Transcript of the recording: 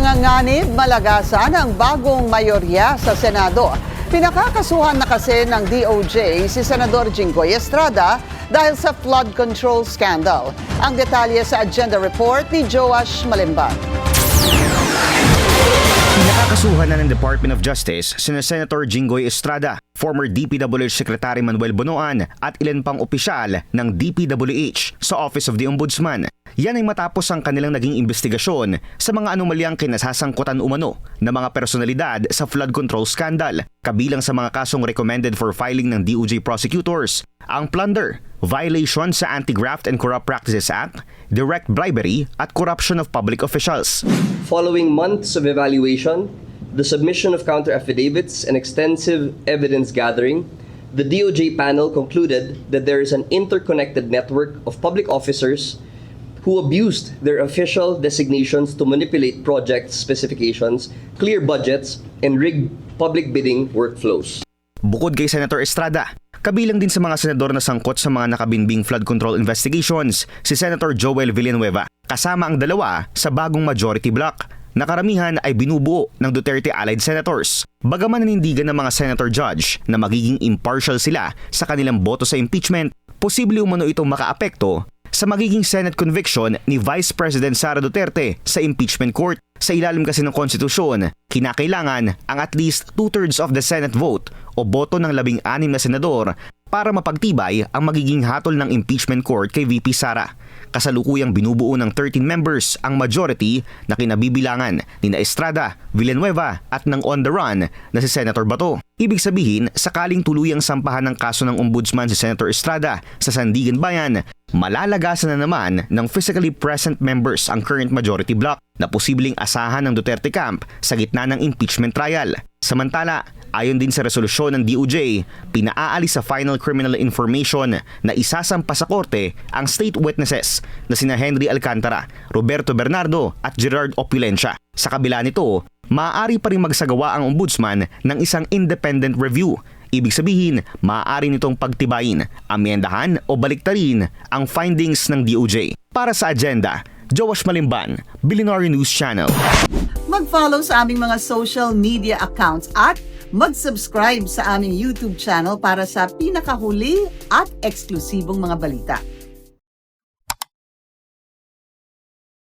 Nanganganib malagasan ang bagong mayorya sa Senado. Pinakakasuhan na kasi ng DOJ si Senador Jinggoy Estrada dahil sa flood control scandal. Ang detalye sa agenda report ni Joash Malimban. Pinakakasuhan na ng Department of Justice sina Senator Jinggoy Estrada, former DPWH Secretary Manuel Bonoan at ilan pang opisyal ng DPWH sa Office of the Ombudsman. Yan ay matapos ang kanilang naging investigasyon sa mga anomalyang kinasasangkutan umano ng mga personalidad sa flood control scandal. Kabilang sa mga kasong recommended for filing ng DOJ prosecutors, ang plunder, violation sa Anti-Graft and Corrupt Practices Act, direct bribery at corruption of public officials. Following months of evaluation, the submission of counter-affidavits and extensive evidence gathering, the DOJ panel concluded that there is an interconnected network of public officers who abused their official designations to manipulate project specifications, clear budgets, and rig public bidding workflows. Bukod kay Senator Estrada, kabilang din sa mga senador na sangkot sa mga nakabinbing flood control investigations si Senator Joel Villanueva, kasama ang dalawa sa bagong majority bloc. Nakaramihan ay binubuo ng Duterte allied senators. Bagaman nanindigan ng mga senator judge na magiging impartial sila sa kanilang boto sa impeachment, posible umano itong makaapekto sa magiging Senate conviction ni Vice President Sara Duterte sa impeachment court. Sa ilalim kasi ng konstitusyon, kinakailangan ang at least 2/3 of the Senate vote o boto ng 16 na senador para mapagtibay ang magiging hatol ng impeachment court kay VP Sara. Kasalukuyang binubuo ng 13 members ang majority na kinabibilangan ni Estrada, Villanueva at ng on the run na si Senator Bato. Ibig sabihin, sakaling tuluyang sampahan ng kaso ng ombudsman si Senator Estrada sa Sandigan Bayan, malalagasan na naman ng physically present members ang current majority bloc na posibleng asahan ng Duterte camp sa gitna ng impeachment trial. Samantala, ayon din sa resolusyon ng DOJ, pinaaalis sa final criminal information na isasampa sa korte ang state witnesses na sina Henry Alcantara, Roberto Bernardo at Gerard Opulencia. Sa kabila nito, maaari pa rin magsagawa ang ombudsman ng isang independent review. Ibig sabihin, maaari nitong pagtibayin, amyendahan o baliktarin ang findings ng DOJ. Para sa agenda, Joash Malimban, Billionaire News Channel. Mag-follow sa aming mga social media accounts at mag-subscribe sa aming YouTube channel para sa pinakahuli at eksklusibong mga balita.